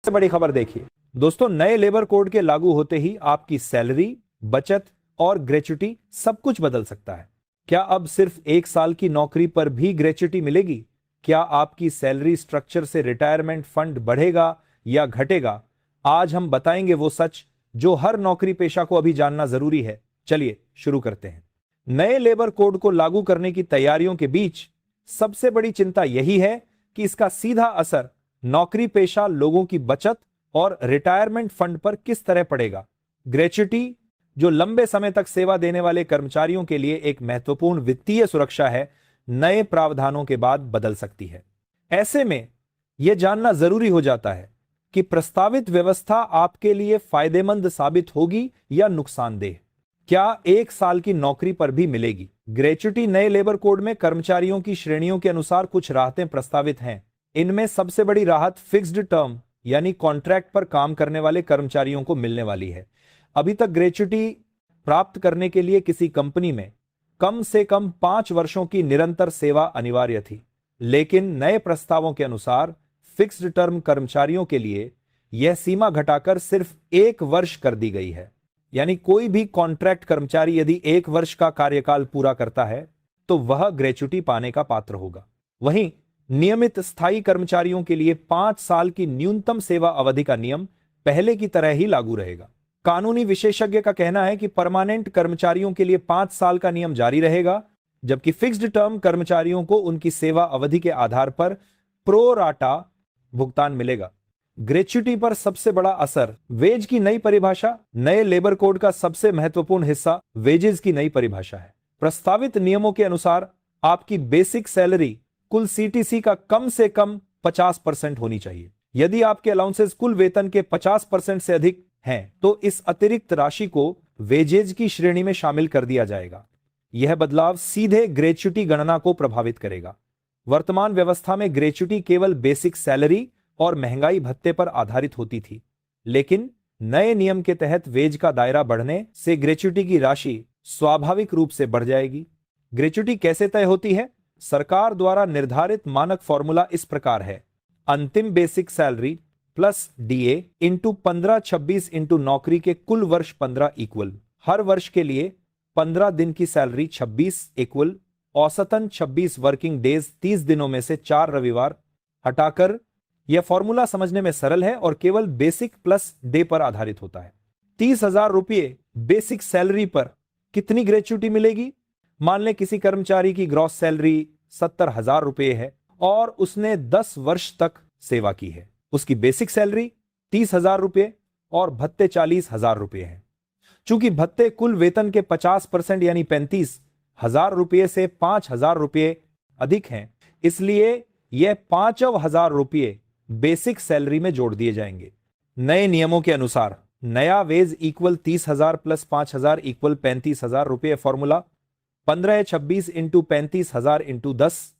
सबसे बड़ी खबर देखिए दोस्तों, नए लेबर कोड के लागू होते ही आपकी सैलरी, बचत और ग्रेच्युटी सब कुछ बदल सकता है। क्या अब सिर्फ 1 साल की नौकरी पर भी ग्रेच्युटी मिलेगी? क्या आपकी सैलरी स्ट्रक्चर से रिटायरमेंट फंड बढ़ेगा या घटेगा? आज हम बताएंगे वो सच जो हर नौकरी पेशा को अभी जानना जरूरी है। चलिए शुरू करते हैं। नए लेबर कोड को लागू करने की तैयारियों के बीच सबसे बड़ी चिंता यही है कि इसका सीधा असर नौकरी पेशा लोगों की बचत और रिटायरमेंट फंड पर किस तरह पड़ेगा। ग्रेच्युटी, जो लंबे समय तक सेवा देने वाले कर्मचारियों के लिए एक महत्वपूर्ण वित्तीय सुरक्षा है, नए प्रावधानों के बाद बदल सकती है। ऐसे में यह जानना जरूरी हो जाता है कि प्रस्तावित व्यवस्था आपके लिए फायदेमंद साबित होगी या नुकसानदेह। क्या 1 साल की नौकरी पर भी मिलेगी? ग्रेच्युटी नए लेबर कोड में कर्मचारियों की श्रेणियों के अनुसार कुछ राहतें प्रस्तावित हैं। इनमें सबसे बड़ी राहत फिक्स्ड टर्म यानी कॉन्ट्रैक्ट पर काम करने वाले कर्मचारियों को मिलने वाली है। अभी तक ग्रेच्युटी प्राप्त करने के लिए किसी कंपनी में कम से कम 5 वर्षों की निरंतर सेवा अनिवार्य थी, लेकिन नए प्रस्तावों के अनुसार फिक्स्ड टर्म कर्मचारियों के लिए यह सीमा घटाकर सिर्फ 1 वर्ष कर दी गई है। यानी कोई भी कॉन्ट्रैक्ट कर्मचारी यदि 1 वर्ष का कार्यकाल पूरा करता है तो वह ग्रेच्युटी पाने का पात्र होगा। वहीं नियमित स्थायी कर्मचारियों के लिए 5 साल की न्यूनतम सेवा अवधि का नियम पहले की तरह ही लागू रहेगा। कानूनी विशेषज्ञ का कहना है कि परमानेंट कर्मचारियों के लिए 5 साल का नियम जारी रहेगा, जबकि फिक्स्ड टर्म कर्मचारियों को उनकी सेवा अवधि के आधार पर प्रो राटा भुगतान मिलेगा। ग्रेच्युटी पर सबसे बड़ा असर वेज की नई परिभाषा। नए लेबर कोड का सबसे महत्वपूर्ण हिस्सा वेजेस की नई परिभाषा है। प्रस्तावित नियमों के अनुसार आपकी बेसिक सैलरी कुल सीटीसी का कम से कम 50% होनी चाहिए। यदि आपके अलाउंसेस कुल वेतन के 50% से अधिक हैं तो इस अतिरिक्त राशि को वेजेज की श्रेणी में शामिल कर दिया जाएगा। यह बदलाव सीधे ग्रेच्युटी गणना को प्रभावित करेगा। वर्तमान व्यवस्था में ग्रेच्युटी केवल बेसिक सैलरी और महंगाई भत्ते पर आधारित होती थी, लेकिन नए नियम के तहत वेज का दायरा बढ़ने से ग्रेच्युटी की राशि स्वाभाविक रूप से बढ़ जाएगी। ग्रेच्युटी कैसे तय होती है? सरकार द्वारा निर्धारित मानक फॉर्मूला इस प्रकार है: अंतिम basic salary plus DA into 15-26 into नौकरी के कुल वर्ष 15 इक्वल हर वर्ष के लिए 15 दिन की सैलरी 26 इक्वल औसतन 26 वर्किंग डेज 30 दिनों में से 4 रविवार हटाकर। यह फॉर्मूला समझने में सरल है और केवल बेसिक प्लस डे पर आधारित होता है। 30,000 रुपये बेसिक सैलरी पर कितनी ग्रेच्युटी मिलेगी? मान लें किसी कर्मचारी की ग्रॉस सैलरी 70,000 रुपये है और उसने 10 वर्ष तक सेवा की है। उसकी बेसिक सैलरी 30,000 रुपये और भत्ते 40,000 रुपये हैं। चूंकि भत्ते कुल वेतन के 50% यानी 35,000 रुपये से 5,000 रुपये अधिक हैं, इसलिए यह 5,000 रुपये बेसिक सैलरी में जोड़ दिए जाएंगे। नए नियमों के अनुसार नया वेज इक्वल 30,000 प्लस 5,000 इक्वल 35,000 रुपये formula 15/26 into 35,000 into 10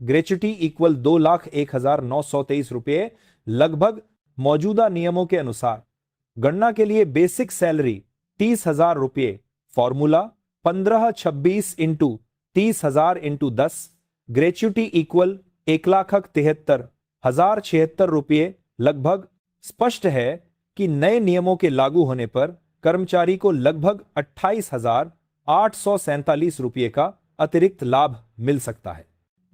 gratuity equal 2,01,923 रुपये लगभग। मौजूदा नियमों के अनुसार गणना के लिए बेसिक सैलरी 30,000 रुपये formula 15/26 into 30,000 into 10 gratuity equal 1,73,076 रुपये लगभग। स्पष्ट है कि नए नियमों के लागू होने पर कर्मचारी को लगभग 28,847 रुपये का अतिरिक्त लाभ मिल सकता है।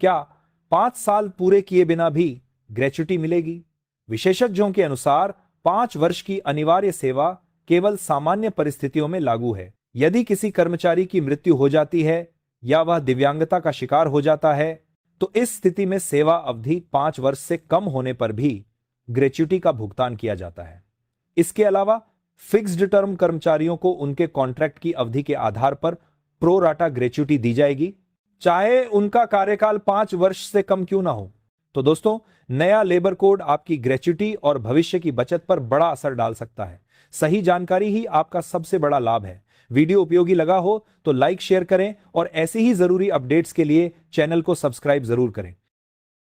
क्या 5 साल पूरे किए बिना भी ग्रेच्युटी मिलेगी? विशेषज्ञों के अनुसार 5 वर्ष की अनिवार्य सेवा केवल सामान्य परिस्थितियों में लागू है। यदि किसी कर्मचारी की मृत्यु हो जाती है या वह दिव्यांगता का शिकार हो जाता है तो इस स्थिति में सेवा अवधि 5 वर्ष से कम होने पर भी ग्रेच्युटी का भुगतान किया जाता है। इसके अलावा फिक्स्ड टर्म कर्मचारियों को उनके कॉन्ट्रैक्ट की अवधि के आधार पर प्रो राटा ग्रेच्युटी दी जाएगी, चाहे उनका कार्यकाल 5 वर्ष से कम क्यों ना हो। तो दोस्तों, नया लेबर कोड आपकी ग्रेच्युटी और भविष्य की बचत पर बड़ा असर डाल सकता है। सही जानकारी ही आपका सबसे बड़ा लाभ है। वीडियो उपयोगी लगा हो तो लाइक शेयर करें और ऐसे ही जरूरी अपडेट्स के लिए चैनल को सब्सक्राइब जरूर करें।